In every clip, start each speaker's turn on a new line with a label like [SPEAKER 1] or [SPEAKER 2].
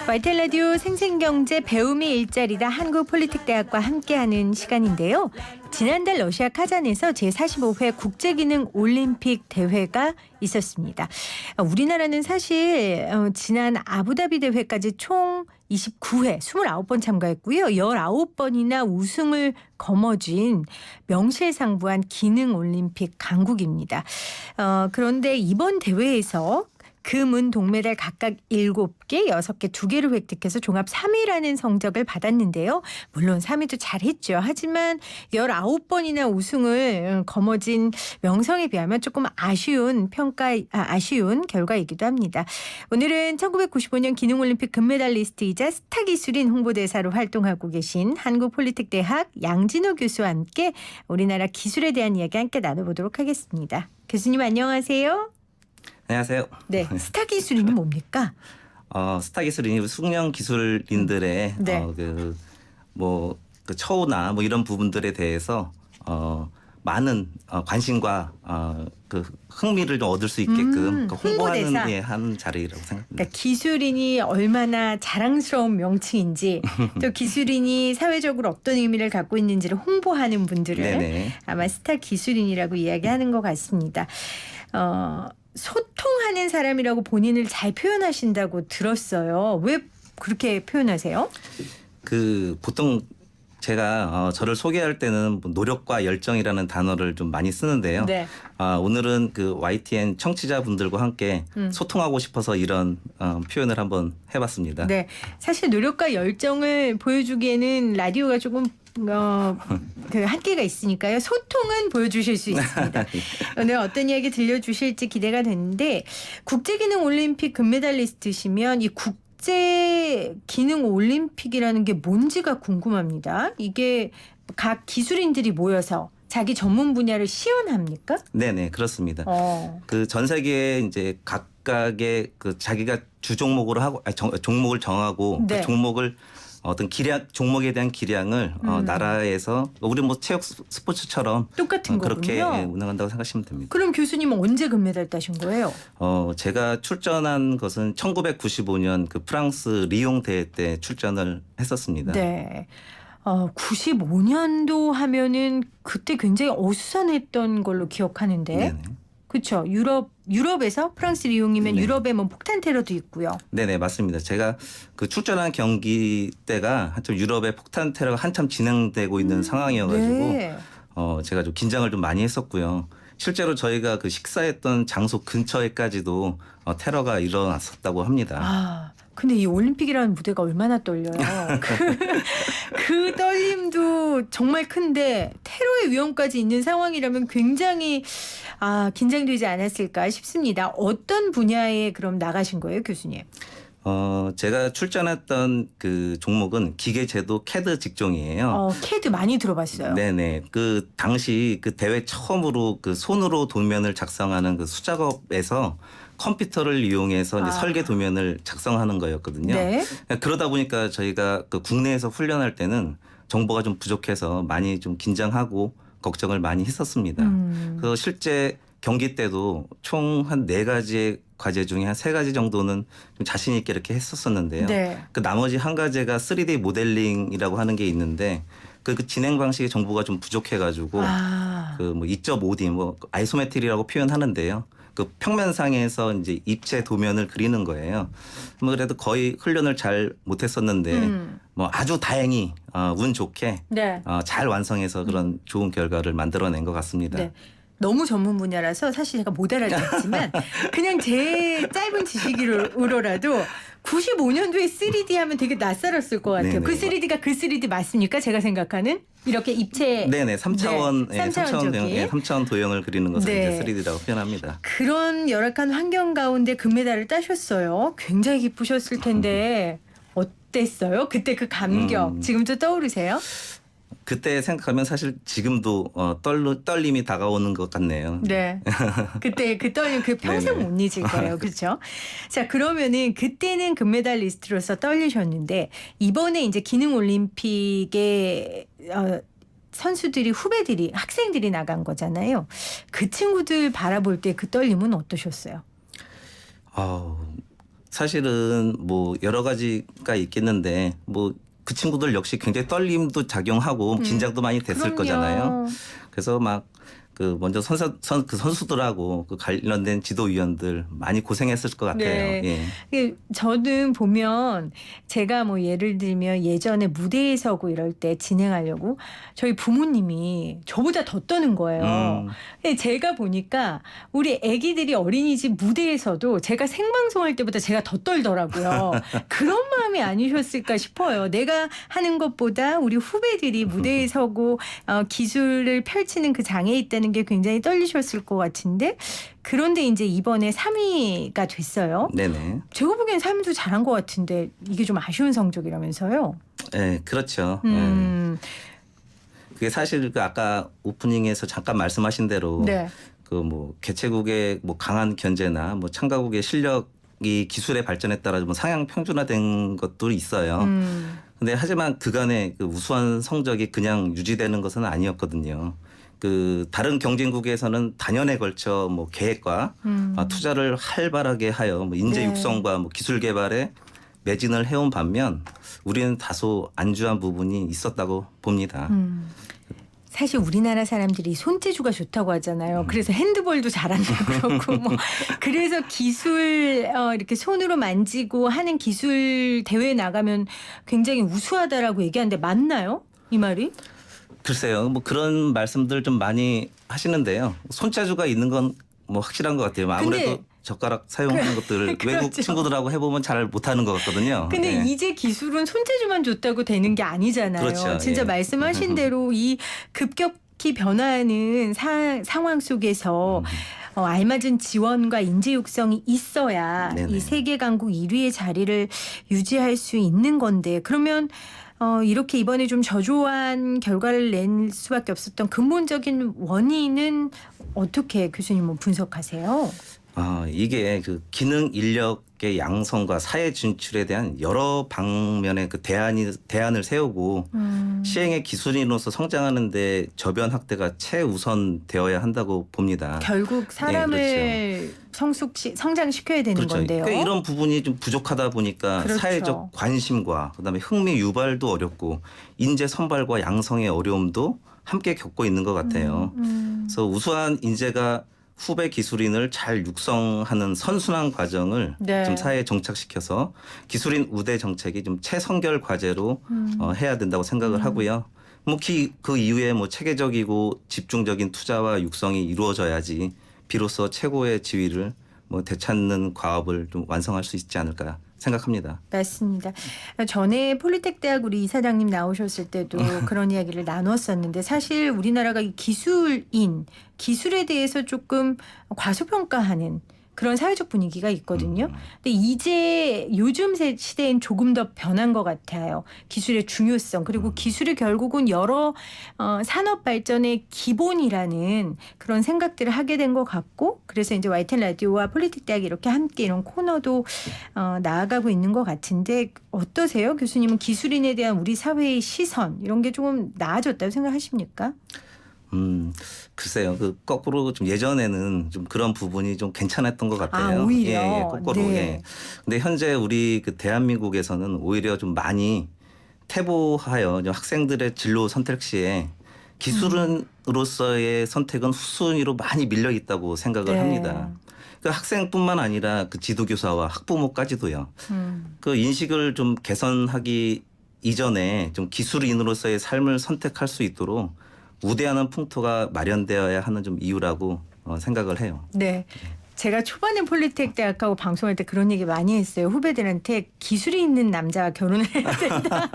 [SPEAKER 1] YTN 라디오 생생경제 배움이 일자리다 한국폴리텍대학과 함께하는 시간인데요. 지난달 러시아 카잔에서 제45회 국제기능 올림픽 대회가 있었습니다. 우리나라는 사실 지난 아부다비 대회까지 총 29회 29번 참가했고요. 19번이나 우승을 거머쥔 명실상부한 기능 올림픽 강국입니다. 그런데 이번 대회에서 금, 은, 동메달 각각 7개, 6개, 2개를 획득해서 종합 3위라는 성적을 받았는데요. 물론 3위도 잘했죠. 하지만 19번이나 우승을 거머쥔 명성에 비하면 조금 아쉬운 결과이기도 합니다. 오늘은 1995년 기능올림픽 금메달리스트이자 스타 기술인 홍보대사로 활동하고 계신 한국폴리텍대학 양진호 교수와 함께 우리나라 기술에 대한 이야기 함께 나눠보도록 하겠습니다. 교수님 안녕하세요.
[SPEAKER 2] 안녕하세요.
[SPEAKER 1] 네, 스타 기술인이 뭡니까?
[SPEAKER 2] 스타 기술인이 숙련 기술인들의
[SPEAKER 1] 네.
[SPEAKER 2] 그 처우나 뭐 이런 부분들에 대해서 많은 관심과 그 흥미를 좀 얻을 수 있게끔 홍보하는
[SPEAKER 1] 홍보대사.
[SPEAKER 2] 한 자리라고 생각합니다.
[SPEAKER 1] 그러니까 기술인이 얼마나 자랑스러운 명칭인지 또 기술인이 사회적으로 어떤 의미를 갖고 있는지를 홍보하는 분들을
[SPEAKER 2] 네네.
[SPEAKER 1] 아마 스타 기술인이라고 이야기하는 것 같습니다. 소통하는 사람이라고 본인을 잘 표현하신다고 들었어요. 왜 그렇게 표현하세요?
[SPEAKER 2] 보통 제가 저를 소개할 때는 뭐 노력과 열정이라는 단어를 좀 많이 쓰는데요.
[SPEAKER 1] 네.
[SPEAKER 2] 오늘은 그 YTN 청취자분들과 함께 소통하고 싶어서 이런 표현을 한번 해봤습니다.
[SPEAKER 1] 네, 사실 노력과 열정을 보여주기에는 라디오가 조금 그 한계가 있으니까요. 소통은 보여주실 수 있습니다. 오늘 어떤 이야기 들려주실지 기대가 되는데 국제기능 올림픽 금메달리스트시면 이 국제 기능 올림픽이라는 게 뭔지가 궁금합니다. 이게 각 기술인들이 모여서 자기 전문 분야를 시연합니까?
[SPEAKER 2] 네네, 그렇습니다. 그 전 세계에 이제 각각의 그 자기가 주 종목으로 하고 종목을 정하고
[SPEAKER 1] 네.
[SPEAKER 2] 그 종목을 어떤 종목에 대한 기량을 나라에서 우리 뭐 체육 스포츠처럼
[SPEAKER 1] 똑같은
[SPEAKER 2] 그렇게
[SPEAKER 1] 거군요.
[SPEAKER 2] 운영한다고 생각하시면 됩니다.
[SPEAKER 1] 그럼 교수님은 언제 금메달 따신 거예요?
[SPEAKER 2] 제가 출전한 것은 1995년 그 프랑스 리옹 대회 때 출전을 했었습니다.
[SPEAKER 1] 네. 95년도 하면은 그때 굉장히 어수선했던 걸로 기억하는데.
[SPEAKER 2] 네네.
[SPEAKER 1] 그렇죠. 유럽에서 프랑스 리옹이면
[SPEAKER 2] 네.
[SPEAKER 1] 유럽에 뭐 폭탄 테러도 있고요.
[SPEAKER 2] 네네, 맞습니다. 제가 그 출전한 경기 때가 한참 유럽의 폭탄 테러가 한참 진행되고 있는 상황이어가지고
[SPEAKER 1] 네.
[SPEAKER 2] 제가 좀 긴장을 좀 많이 했었고요. 실제로 저희가 그 식사했던 장소 근처에까지도 테러가 일어났었다고 합니다.
[SPEAKER 1] 근데 이 올림픽이라는 무대가 얼마나 떨려요. 그 떨림도 정말 큰데 테러의 위험까지 있는 상황이라면 굉장히 긴장되지 않았을까 싶습니다. 어떤 분야에 그럼 나가신 거예요, 교수님?
[SPEAKER 2] 제가 출전했던 그 종목은 기계제도 CAD 직종이에요.
[SPEAKER 1] CAD 많이 들어봤어요.
[SPEAKER 2] 네네. 그 당시 그 대회 처음으로 그 손으로 도면을 작성하는 그 수작업에서 컴퓨터를 이용해서 이제 설계 도면을 작성하는 거였거든요.
[SPEAKER 1] 네.
[SPEAKER 2] 그러다 보니까 저희가 그 국내에서 훈련할 때는 정보가 좀 부족해서 많이 좀 긴장하고 걱정을 많이 했었습니다. 그래서 실제 경기 때도 총 한 4가지의 과제 중에 한 3가지 정도는 좀 자신 있게 이렇게 했었었는데요.
[SPEAKER 1] 네.
[SPEAKER 2] 그 나머지 한 가지가 3D 모델링이라고 하는 게 있는데 그 진행 방식의 정보가 좀 부족해가지고 그 뭐 2.5D 뭐 아이소메트리라고 표현하는데요. 그 평면상에서 이제 입체 도면을 그리는 거예요. 뭐 그래도 거의 훈련을 잘 못했었는데 뭐 아주 다행히 운 좋게
[SPEAKER 1] 네.
[SPEAKER 2] 잘 완성해서 그런 좋은 결과를 만들어낸 것 같습니다.
[SPEAKER 1] 네. 너무 전문 분야라서 사실 제가 못 알아듣지만 그냥 제 짧은 지식으로라도 95년도에 3D 하면 되게 낯설었을 것 같아요.
[SPEAKER 2] 네네.
[SPEAKER 1] 그 3D가 그 3D 맞습니까? 제가 생각하는 이렇게 입체
[SPEAKER 2] 네네, 3차원,
[SPEAKER 1] 네, 3차원
[SPEAKER 2] 도형,
[SPEAKER 1] 쪽이.
[SPEAKER 2] 3차원 도형을 그리는 것을
[SPEAKER 1] 네.
[SPEAKER 2] 이제 3D라고 표현합니다.
[SPEAKER 1] 그런 열악한 환경 가운데 금메달을 따셨어요. 굉장히 기쁘셨을 텐데 어땠어요? 그때 그 감격 지금도 떠오르세요?
[SPEAKER 2] 그때 생각하면 사실 지금도 떨림이 다가오는 것 같네요.
[SPEAKER 1] 네. 그때 그 떨림 그 평생
[SPEAKER 2] 네네.
[SPEAKER 1] 못 잊을 거예요. 그렇죠? 자, 그러면은 그때는 금메달리스트로서 떨리셨는데 이번에 이제 기능 올림픽에 선수들이 후배들이 학생들이 나간 거잖아요. 그 친구들 바라볼 때 그 떨림은 어떠셨어요?
[SPEAKER 2] 사실은 뭐 여러 가지가 있겠는데 뭐 그 친구들 역시 굉장히 떨림도 작용하고 긴장도 많이 됐을
[SPEAKER 1] 그럼요.
[SPEAKER 2] 거잖아요. 그래서 막 그 먼저 그 선수들하고 그 관련된 지도위원들 많이 고생했을 것 같아요.
[SPEAKER 1] 네.
[SPEAKER 2] 예.
[SPEAKER 1] 저는 보면 제가 뭐 예를 들면 예전에 무대에 서고 이럴 때 진행하려고 저희 부모님이 저보다 더 떠는 거예요. 근데 제가 보니까 우리 아기들이 어린이집 무대에서도 제가 생방송할 때보다 제가 더 떨더라고요. 그런 마음이 아니셨을까 싶어요. 내가 하는 것보다 우리 후배들이 무대에 서고 기술을 펼치는 그 장에 있다는 게 굉장히 떨리셨을 것 같은데 그런데 이제 이번에 3위가 됐어요.
[SPEAKER 2] 네네.
[SPEAKER 1] 제가 보기엔 3위도 잘한 것 같은데 이게 좀 아쉬운 성적이라면서요.
[SPEAKER 2] 네, 그렇죠. 그게 사실 그 아까 오프닝에서 잠깐 말씀하신 대로
[SPEAKER 1] 네.
[SPEAKER 2] 그 뭐 개최국의 뭐 강한 견제나 뭐 참가국의 실력이 기술의 발전에 따라 좀 상향 평준화된 것도 있어요. 근데 하지만 그간의 그 우수한 성적이 그냥 유지되는 것은 아니었거든요. 그 다른 경쟁국에서는 단연에 걸쳐 뭐 계획과 투자를 활발하게 하여 뭐 인재
[SPEAKER 1] 네.
[SPEAKER 2] 육성과 뭐 기술 개발에 매진을 해온 반면 우리는 다소 안주한 부분이 있었다고 봅니다.
[SPEAKER 1] 사실 우리나라 사람들이 손재주가 좋다고 하잖아요. 그래서 핸드볼도 잘한다고 그러고 뭐 그래서 기술 이렇게 손으로 만지고 하는 기술 대회에 나가면 굉장히 우수하다라고 얘기하는데 맞나요? 이 말이?
[SPEAKER 2] 글쎄요, 뭐 그런 말씀들 좀 많이 하시는데요. 손재주가 있는 건 뭐 확실한 것 같아요. 아무래도
[SPEAKER 1] 근데
[SPEAKER 2] 젓가락 사용하는 것들을
[SPEAKER 1] 그렇죠.
[SPEAKER 2] 외국 친구들하고 해보면 잘 못하는 것 같거든요.
[SPEAKER 1] 근데
[SPEAKER 2] 네.
[SPEAKER 1] 이제 기술은 손재주만 좋다고 되는 게 아니잖아요.
[SPEAKER 2] 그렇죠.
[SPEAKER 1] 진짜
[SPEAKER 2] 예.
[SPEAKER 1] 말씀하신 대로 이 급격히 변화하는 상황 속에서 알맞은 지원과 인재 육성이 있어야
[SPEAKER 2] 네네.
[SPEAKER 1] 이 세계 강국 1위의 자리를 유지할 수 있는 건데 그러면 이렇게 이번에 좀 저조한 결과를 낼 수밖에 없었던 근본적인 원인은 어떻게 교수님은 분석하세요?
[SPEAKER 2] 이게 그 기능 인력의 양성과 사회 진출에 대한 여러 방면의 그 대안을 세우고 시행의 기술인으로서 성장하는데 저변 확대가 최우선 되어야 한다고 봅니다.
[SPEAKER 1] 결국 사람을
[SPEAKER 2] 네,
[SPEAKER 1] 성장시켜야 되는
[SPEAKER 2] 그렇죠.
[SPEAKER 1] 건데요.
[SPEAKER 2] 그러니까 이런 부분이 좀 부족하다 보니까
[SPEAKER 1] 그렇죠.
[SPEAKER 2] 사회적 관심과 그다음에 흥미 유발도 어렵고 인재 선발과 양성의 어려움도 함께 겪고 있는 것 같아요. 그래서 우수한 인재가 후배 기술인을 잘 육성하는 선순환 과정을
[SPEAKER 1] 네.
[SPEAKER 2] 좀 사회에 정착시켜서 기술인 우대 정책이 좀 최선결 과제로 해야 된다고 생각을 하고요. 뭐 그 이후에 뭐 체계적이고 집중적인 투자와 육성이 이루어져야지 비로소 최고의 지위를 뭐 되찾는 과업을 좀 완성할 수 있지 않을까 생각합니다.
[SPEAKER 1] 맞습니다. 전에 폴리텍 대학 우리 이사장님 나오셨을 때도 그런 이야기를 나눴었는데 사실 우리나라가 이 기술에 대해서 조금 과소평가하는 그런 사회적 분위기가 있거든요. 근데 이제 요즘 시대엔 조금 더 변한 것 같아요. 기술의 중요성 그리고 기술이 결국은 여러 산업 발전의 기본이라는 그런 생각들을 하게 된 것 같고 그래서 이제 YTN 라디오와 폴리텍 대학이 이렇게 함께 이런 코너도 나아가고 있는 것 같은데 어떠세요? 교수님은 기술인에 대한 우리 사회의 시선 이런 게 조금 나아졌다고 생각하십니까?
[SPEAKER 2] 글쎄요. 그 거꾸로 좀 예전에는 좀 그런 부분이 좀 괜찮았던 것 같아요.
[SPEAKER 1] 오히려.
[SPEAKER 2] 예, 거꾸로.
[SPEAKER 1] 네.
[SPEAKER 2] 예. 근데 현재 우리 그 대한민국에서는 오히려 좀 많이 퇴보하여 좀 학생들의 진로 선택 시에 기술인으로서의 선택은 후순위로 많이 밀려 있다고 생각을
[SPEAKER 1] 네.
[SPEAKER 2] 합니다. 그 학생뿐만 아니라 그 지도교사와 학부모까지도요. 그 인식을 좀 개선하기 이전에 좀 기술인으로서의 삶을 선택할 수 있도록 우대하는 풍토가 마련되어야 하는 좀 이유라고 생각을 해요.
[SPEAKER 1] 네. 제가 초반에 폴리텍 대학하고 방송할 때 그런 얘기 많이 했어요. 후배들한테 기술이 있는 남자와 결혼을 해야 된다.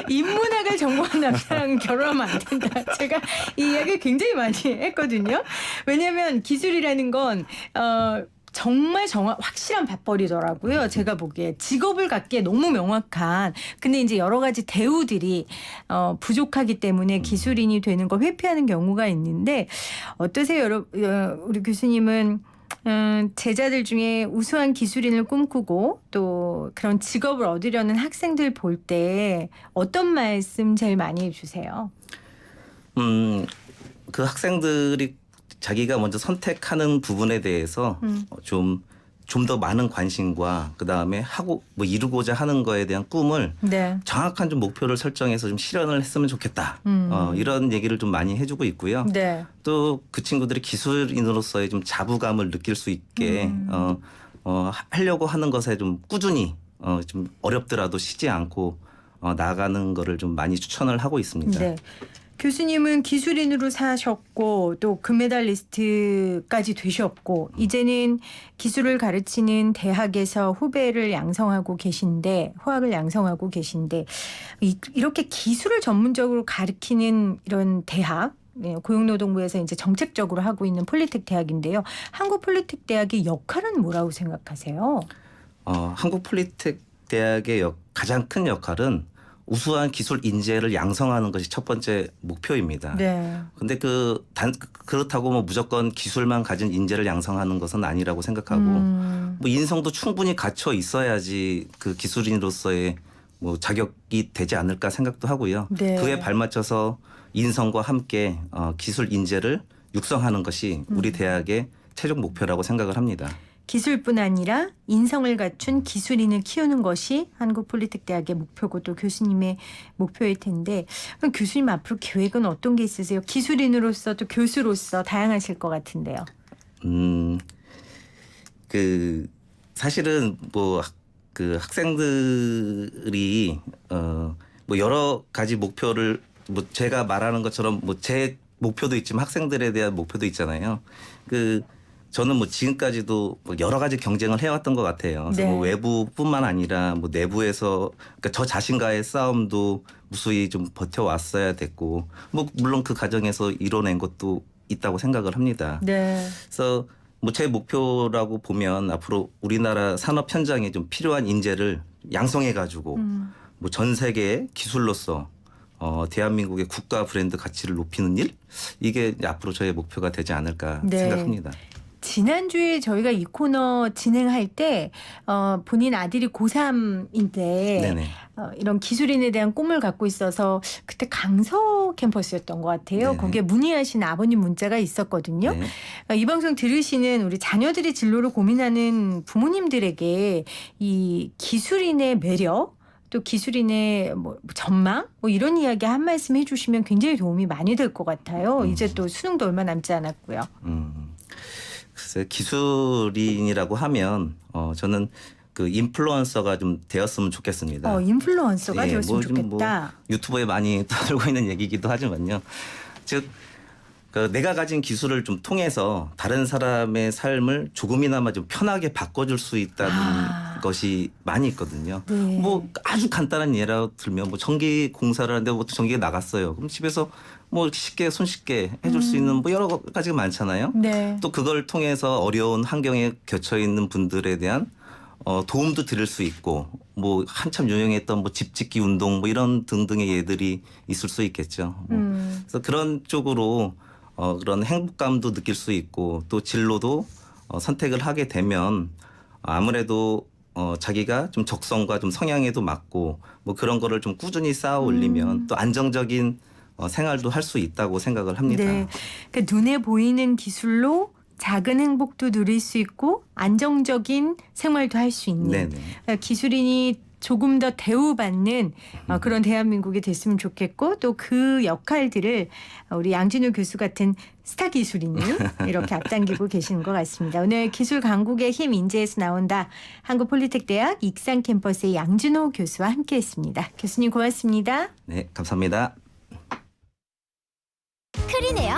[SPEAKER 1] 인문학을 전공한 남자랑 결혼하면 안 된다. 제가 이 이야기 굉장히 많이 했거든요. 왜냐하면 기술이라는 건 정말 확실한 밥벌이더라고요. 제가 보기에 직업을 갖기에 너무 명확한. 근데 이제 여러 가지 대우들이 부족하기 때문에 기술인이 되는 걸 회피하는 경우가 있는데 어떠세요, 우리 교수님은? 제자들 중에 우수한 기술인을 꿈꾸고 또 그런 직업을 얻으려는 학생들 볼 때 어떤 말씀 제일 많이 해주세요?
[SPEAKER 2] 그 학생들이 자기가 먼저 선택하는 부분에 대해서 좀 좀 더 많은 관심과 그다음에 하고 뭐 이루고자 하는 거에 대한 꿈을
[SPEAKER 1] 네.
[SPEAKER 2] 정확한 좀 목표를 설정해서 좀 실현을 했으면 좋겠다. 이런 얘기를 좀 많이 해주고 있고요.
[SPEAKER 1] 네.
[SPEAKER 2] 또 그 친구들이 기술인으로서의 좀 자부감을 느낄 수 있게 하려고 하는 것에 좀 꾸준히 좀 어렵더라도 쉬지 않고 나아가는 거를 좀 많이 추천을 하고 있습니다.
[SPEAKER 1] 네. 교수님은 기술인으로 사셨고 또 금메달리스트까지 되셨고 이제는 기술을 가르치는 대학에서 후배를 양성하고 계신데 후학을 양성하고 계신데 이렇게 기술을 전문적으로 가르치는 이런 대학 고용노동부에서 이제 정책적으로 하고 있는 폴리텍 대학인데요. 한국 폴리텍 대학의 역할은 뭐라고 생각하세요?
[SPEAKER 2] 한국 폴리텍 대학의 가장 큰 역할은 우수한 기술 인재를 양성하는 것이 첫 번째 목표입니다.
[SPEAKER 1] 네.
[SPEAKER 2] 근데 그렇다고 뭐 무조건 기술만 가진 인재를 양성하는 것은 아니라고 생각하고 뭐 인성도 충분히 갖춰 있어야지 그 기술인으로서의 뭐 자격이 되지 않을까 생각도 하고요.
[SPEAKER 1] 네.
[SPEAKER 2] 그에 발맞춰서 인성과 함께 기술 인재를 육성하는 것이 우리 대학의 최종 목표라고 생각을 합니다.
[SPEAKER 1] 기술뿐 아니라 인성을 갖춘 기술인을 키우는 것이 한국 폴리텍 대학의 목표고 또 교수님의 목표일 텐데 그럼 교수님 앞으로 계획은 어떤 게 있으세요? 기술인으로서 또 교수로서 다양하실 것 같은데요.
[SPEAKER 2] 사실은 뭐 그 학생들이 뭐 여러 가지 목표를 뭐 제가 말하는 것처럼 뭐 제 목표도 있지만 학생들에 대한 목표도 있잖아요. 저는 뭐 지금까지도 뭐 여러 가지 경쟁을 해왔던 것 같아요. 그래서
[SPEAKER 1] 네.
[SPEAKER 2] 뭐 외부뿐만 아니라 뭐 내부에서 그러니까 저 자신과의 싸움도 무수히 좀 버텨왔어야 됐고 뭐 물론 그 과정에서 이뤄낸 것도 있다고 생각을 합니다.
[SPEAKER 1] 네.
[SPEAKER 2] 그래서 뭐 제 목표라고 보면 앞으로 우리나라 산업 현장에 좀 필요한 인재를 양성해가지고 뭐 전 세계의 기술로서 대한민국의 국가 브랜드 가치를 높이는 일 이게 이제 앞으로 저의 목표가 되지 않을까
[SPEAKER 1] 네.
[SPEAKER 2] 생각합니다.
[SPEAKER 1] 지난주에 저희가 이 코너 진행할 때 본인 아들이 고3인데
[SPEAKER 2] 네네.
[SPEAKER 1] 이런 기술인에 대한 꿈을 갖고 있어서 그때 강서 캠퍼스였던 것 같아요.
[SPEAKER 2] 네네.
[SPEAKER 1] 거기에 문의하신 아버님 문자가 있었거든요.
[SPEAKER 2] 네.
[SPEAKER 1] 이 방송 들으시는 우리 자녀들의 진로를 고민하는 부모님들에게 이 기술인의 매력 또 기술인의 뭐 전망 뭐 이런 이야기 한 말씀 해주시면 굉장히 도움이 많이 될 것 같아요. 이제 또 수능도 얼마 남지 않았고요.
[SPEAKER 2] 글쎄 기술인이라고 하면 저는 그 인플루언서가 좀 되었으면 좋겠습니다.
[SPEAKER 1] 인플루언서가
[SPEAKER 2] 예,
[SPEAKER 1] 되었으면
[SPEAKER 2] 좀
[SPEAKER 1] 좋겠다.
[SPEAKER 2] 유튜브에 많이 떠들고 있는 얘기이기도 하지만요. 즉 내가 가진 기술을 좀 통해서 다른 사람의 삶을 조금이나마 좀 편하게 바꿔줄 수 있다는 것이 많이 있거든요.
[SPEAKER 1] 네.
[SPEAKER 2] 뭐 아주 간단한 예로 들면 뭐 전기 공사를 하는데 뭐 전기가 나갔어요. 그럼 집에서 뭐 쉽게 손쉽게 해줄 수 있는 뭐 여러 가지가 많잖아요.
[SPEAKER 1] 네.
[SPEAKER 2] 또 그걸 통해서 어려운 환경에 겹쳐 있는 분들에 대한 도움도 드릴 수 있고 뭐 한참 유행했던 뭐 집짓기 운동 뭐 이런 등등의 예들이 있을 수 있겠죠. 그래서 그런 쪽으로 그런 행복감도 느낄 수 있고 또 진로도 선택을 하게 되면 아무래도 자기가 좀 적성과 좀 성향에도 맞고 뭐 그런 거를 좀 꾸준히 쌓아 올리면 또 안정적인 생활도 할 수 있다고 생각을 합니다.
[SPEAKER 1] 네. 그러니까 눈에 보이는 기술로 작은 행복도 누릴 수 있고 안정적인 생활도 할 수 있는
[SPEAKER 2] 네네.
[SPEAKER 1] 그러니까 기술인이 조금 더 대우받는 그런 대한민국이 됐으면 좋겠고 또 그 역할들을 우리 양진호 교수 같은 스타 기술인이 이렇게 앞당기고 계시는 것 같습니다. 오늘 기술 강국의 힘 인재에서 나온다. 한국폴리텍대학 익산 캠퍼스의 양진호 교수와 함께했습니다. 교수님 고맙습니다.
[SPEAKER 2] 네, 감사합니다.
[SPEAKER 3] 크리네어